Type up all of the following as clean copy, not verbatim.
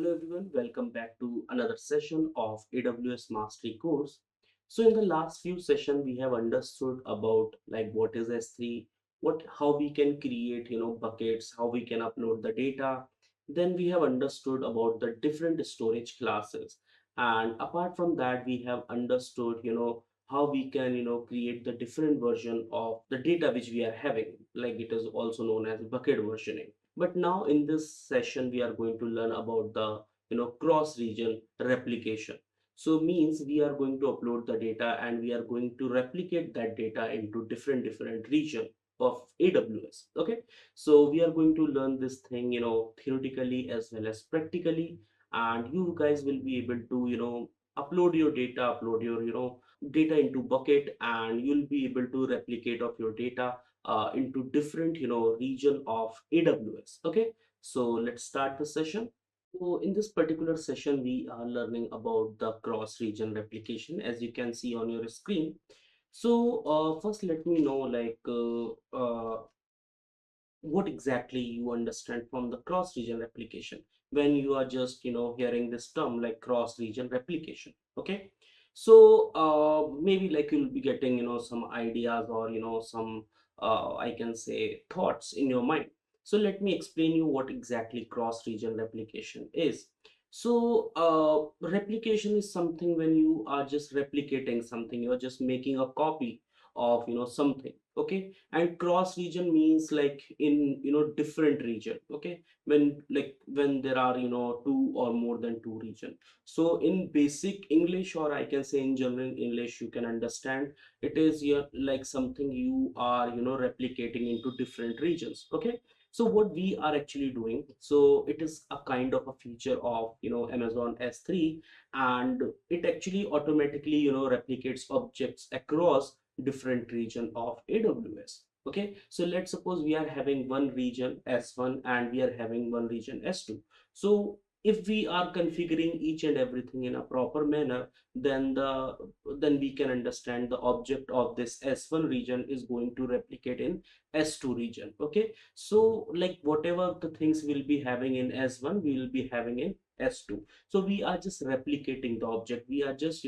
Hello everyone, welcome back to another session of AWS Mastery course. So in the last few sessions we have understood about like what is S3, how we can create buckets, how we can upload the data. Then we have understood about the different storage classes. And apart from that we have understood how we can create the different version of the data which we are having, like it is also known as bucket versioning. But now in this session, we are going to learn about the cross region replication. So means we are going to upload the data and we are going to replicate that data into different region of AWS. Okay, so we are going to learn this thing theoretically as well as practically, and you guys will be able to upload your data, upload your data into bucket, and you'll be able to replicate of your data into different region of AWS. Okay, so let's start the session. So in this particular session we are learning about the cross region replication, as you can see on your screen. So first let me know what exactly you understand from the cross region replication when you are just hearing this term like cross region replication. Okay, so maybe like you'll be getting some ideas or some I can say thoughts in your mind. So let me explain you what exactly cross region replication is. So replication is something when you are just replicating something, you're just making a copy of something. Okay, and cross region means like in different region. Okay, when there are two or more than two region. So in basic English, or I can say in general English, you can understand it is your like something you are replicating into different regions. Okay, so what we are actually doing, so it is a kind of a feature of Amazon S3, and it actually automatically replicates objects across different region of AWS. Okay, so let's suppose we are having one region S1 and we are having one region S2. So if we are configuring each and everything in a proper manner, then we can understand the object of this S1 region is going to replicate in S2 region. Okay, so like whatever the things we'll be having in S1 we will be having in S2. So we are just replicating the object, we are just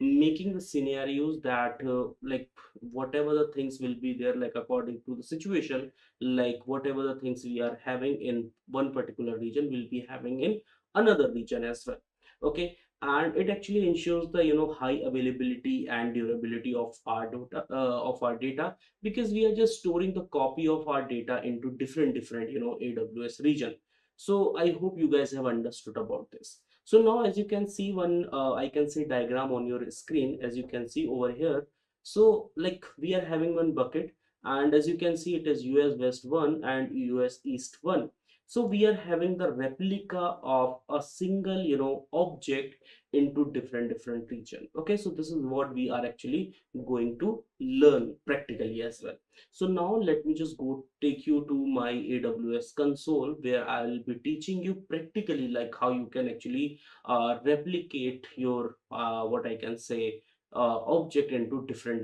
making the scenarios that like whatever the things will be there, like according to the situation, like whatever the things we are having in one particular region will be having in another region as well. Okay, and it actually ensures the high availability and durability of our data, because we are just storing the copy of our data into different AWS region. So I hope you guys have understood about this. So now as you can see one I can say diagram on your screen, as you can see over here. So like we are having one bucket, and as you can see it is US West 1 and US East 1. So we are having the replica of a single object into different region. Okay, so this is what we are actually going to learn practically as well. So now let me just go take you to my AWS console, where I'll be teaching you practically like how you can actually replicate your what I can say object into different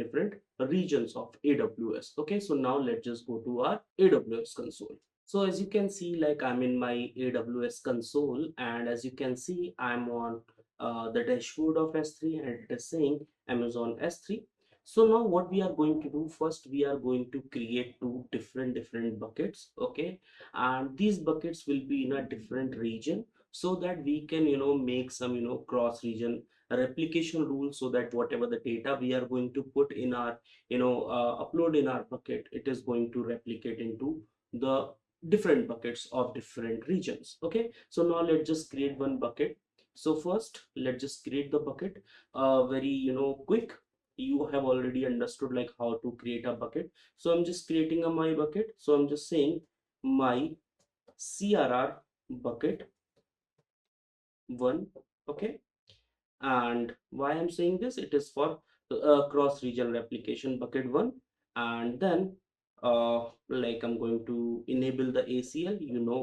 regions of AWS. Okay, so now let's just go to our AWS console. So as you can see, like I'm in my AWS console, and as you can see, I'm on the dashboard of S3, and it is saying Amazon S3. So now what we are going to do, first we are going to create two different buckets. Okay, and these buckets will be in a different region, so that we can make some cross region replication rule, so that whatever the data we are going to put in our upload in our bucket, it is going to replicate into the different buckets of different regions. Okay, so now let's just create one bucket. So first let's just create the bucket very quick. You have already understood like how to create a bucket. So I'm just creating a my bucket. So I'm just saying my CRR bucket 1. Okay, and why I'm saying this, it is for cross region replication bucket 1. And then like I'm going to enable the ACL,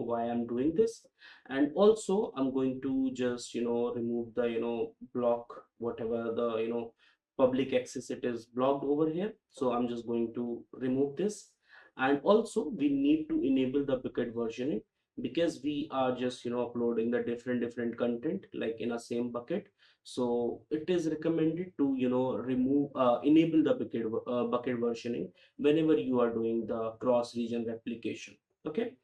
why I'm doing this. And also I'm going to just remove the block, whatever the public access, it is blocked over here. So I'm just going to remove this. And also we need to enable the bucket versioning. because we are just uploading the different content like in a same bucket. So it is recommended to remove enable the bucket versioning whenever you are doing the cross region replication. Okay,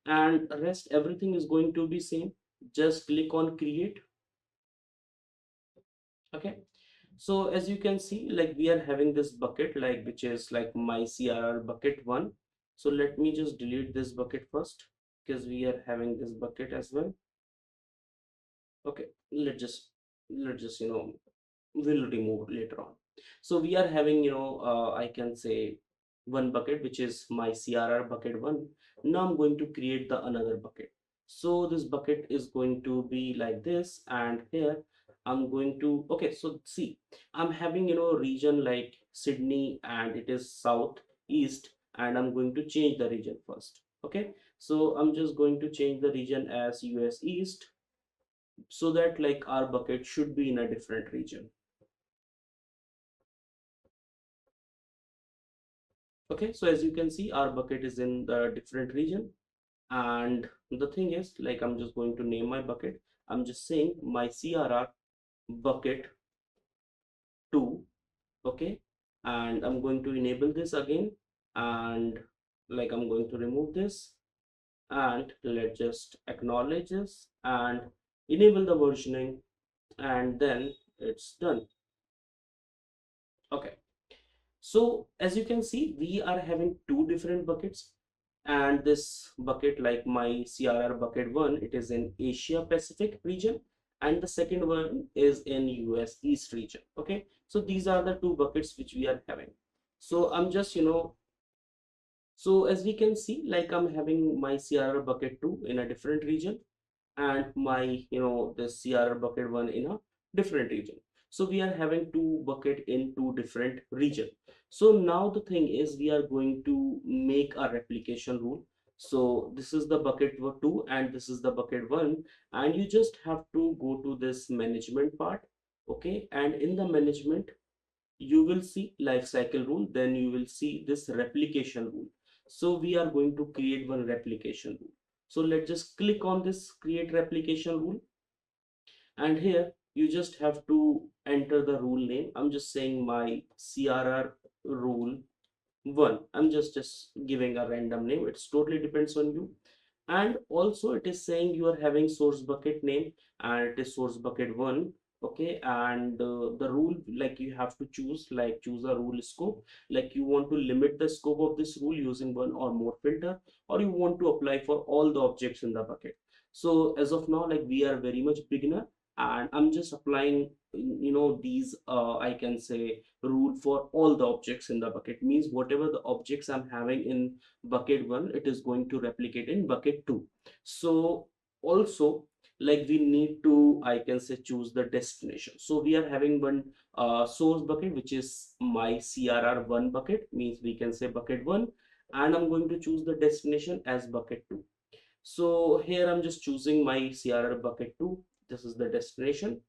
and rest everything is going to be same. Just click on create. Okay, so as you can see, like we are having this bucket like which is like my CRR bucket one. So let me just delete this bucket first because we are having this bucket as well. Okay, let's just we'll remove later on. So we are having I can say one bucket which is my CRR bucket one. Now I'm going to create the another bucket. So this bucket is going to be like this, and here I'm going to, okay, so see, I'm having region like Sydney and it is south east, and I'm going to change the region first. Okay, so I'm just going to change the region as US East, so that like our bucket should be in a different region. Okay, so as you can see, our bucket is in the different region. And the thing is, like, I'm just going to name my bucket. I'm just saying my CRR bucket 2. Okay, and I'm going to enable this again, and like I'm going to remove this, and let's just acknowledge this and enable the versioning, and then it's done. Okay, so as you can see, we are having two different buckets, and this bucket like my CRR bucket one, it is in Asia Pacific region, and the second one is in US East region. Okay, so these are the two buckets which we are having. So I'm just so as we can see, like I'm having my CRR bucket two in a different region, and my this CRR bucket one in a different region. So we are having two bucket in two different region. So now the thing is, we are going to make a replication rule. So this is the bucket two and this is the bucket one, and you just have to go to this management part. Okay, and in the management you will see life cycle rule, then you will see this replication rule. So we are going to create one replication rule. So let's just click on this create replication rule, and here you just have to enter the rule name. I'm just saying my CRR rule one. I'm just giving a random name, it's totally depends on you. And also it is saying you are having source bucket name, and it is source bucket one. Okay, and the rule, like you have to choose, like choose a rule scope, like you want to limit the scope of this rule using one or more filter, or you want to apply for all the objects in the bucket. So as of now, like we are very much beginner, and I'm just applying these I can say rule for all the objects in the bucket. Means whatever the objects I'm having in bucket one, it is going to replicate in bucket two. So also, like we need to, I can say, choose the destination. So we are having one source bucket which is my CRR one bucket, means we can say bucket one, and I'm going to choose the destination as bucket two. So here I'm just choosing my CRR bucket 2. This is the destination.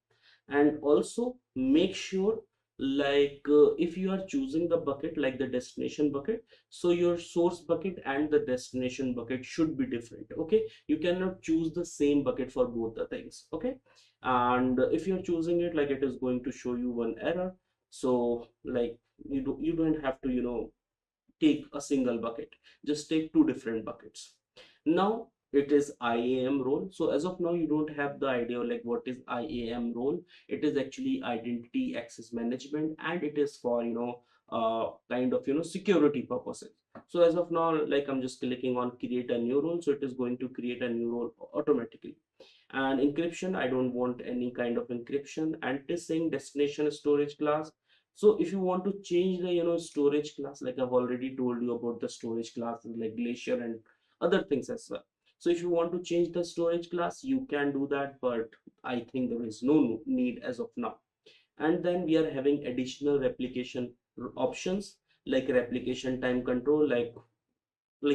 And also make sure, like if you are choosing the bucket like the destination bucket, so your source bucket and the destination bucket should be different. Okay, you cannot choose the same bucket for both the things. Okay, and if you're choosing it, like it is going to show you one error. So like you don't have to take a single bucket, just take two different buckets. Now it is IAM role. So as of now you don't have the idea like what is IAM role. It is actually identity access management, and it is for kind of security purposes. So as of now, like I'm just clicking on create a new role, so it is going to create a new role automatically. And encryption, I don't want any kind of encryption, and it is saying destination storage class. So if you want to change the storage class, like I've already told you about the storage classes like Glacier and other things as well. So if you want to change the storage class, you can do that, but I think there is no need as of now. And then we are having additional replication options like replication time control, like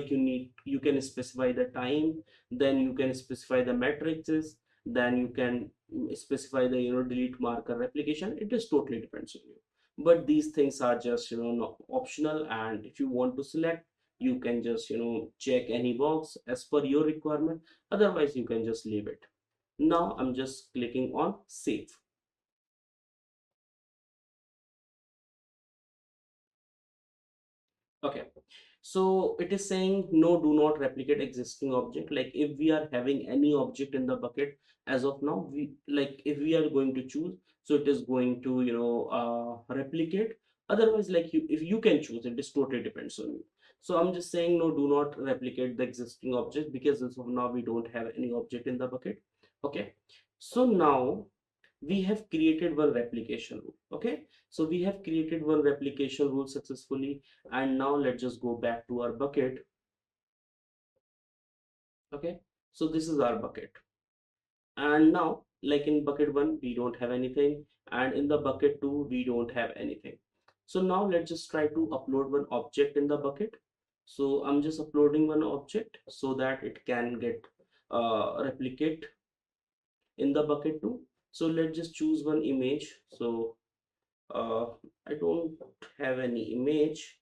you can specify the time, then you can specify the matrices, then you can specify the delete marker replication. It is totally depends on you, but these things are just optional, and if you want to select, you can just check any box as per your requirement, otherwise you can just leave it. Now I'm just clicking on save. Okay, so it is saying no, do not replicate existing object. Like if we are having any object in the bucket as of now, we like if we are going to choose, so it is going to replicate. Otherwise, like if you can choose, it is totally depends on you. So I'm just saying no, do not replicate the existing object, because as of now we don't have any object in the bucket. Okay, so now we have created one replication rule. Okay, so we have created one replication rule successfully, and now let's just go back to our bucket. Okay, so this is our bucket, and now like in bucket 1 we don't have anything, and in the bucket 2 we don't have anything. So now let's just try to upload one object in the bucket. So I'm just uploading one object so that it can get replicate in the bucket 2. So let's just choose one image. So uh, I don't have any image,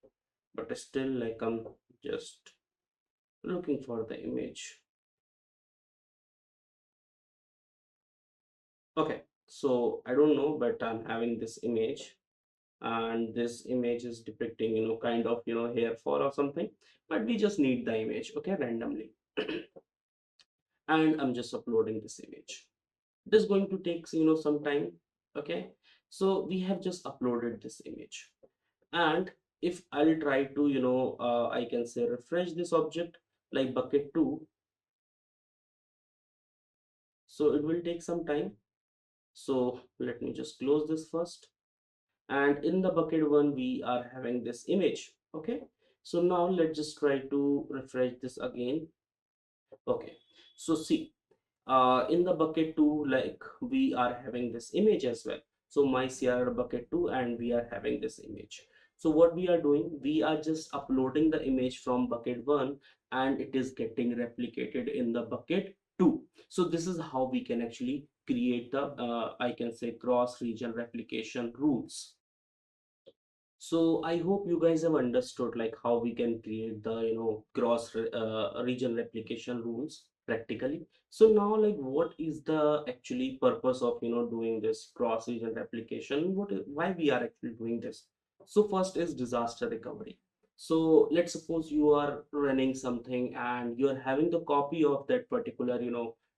but still like I'm just looking for the image. Okay, so I don't know, but I'm having this image, and this image is depicting kind of hair fall or something, but we just need the image, okay, randomly. And I'm just uploading this image. It is going to take some time. Okay, so we have just uploaded this image, and if I'll try to I can say refresh this object like bucket 2, so it will take some time. So let me just close this first, and in the bucket 1 we are having this image. Okay, so now let's just try to refresh this again. Okay, so see, in the bucket 2, like we are having this image as well. So my CRR bucket 2, and we are having this image. So what we are doing, we are just uploading the image from bucket 1, and it is getting replicated in the bucket 2. So this is how we can actually create the I can say cross region replication rules. So I hope you guys have understood like how we can create the region replication rules practically. So now like what is the actually purpose of doing this cross region replication? Why we are actually doing this? So first is disaster recovery. So let's suppose you are running something and you are having the copy of that particular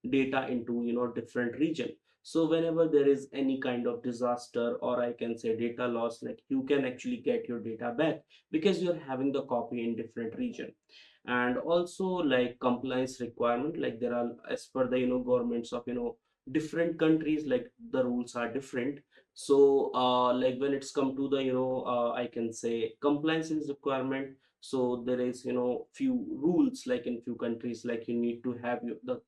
data into different region. So whenever there is any kind of disaster, or I can say data loss, like you can actually get your data back because you're having the copy in different region. And also like compliance requirement, like there are, as per the governments of different countries, like the rules are different. So like when it's come to the I can say compliance is requirement, so there is few rules, like in few countries, like you need to have the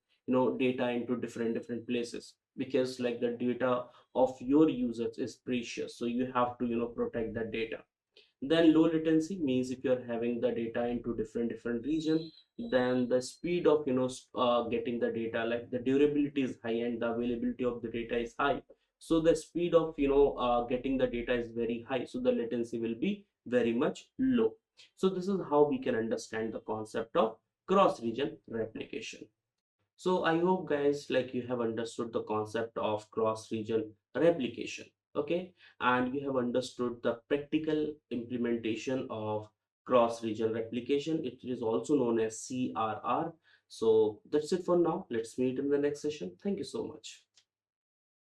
data into different places, because like the data of your users is precious, so you have to protect that data. Then low latency means if you're having the data into different region, then the speed of getting the data, like the durability is high and the availability of the data is high. So the speed of getting the data is very high, so the latency will be very much low. So this is how we can understand the concept of cross region replication. So I hope guys like you have understood the concept of cross region replication. Okay, and you have understood the practical implementation of cross region replication. It is also known as CRR. So that's it for now. Let's meet in the next session. Thank you so much.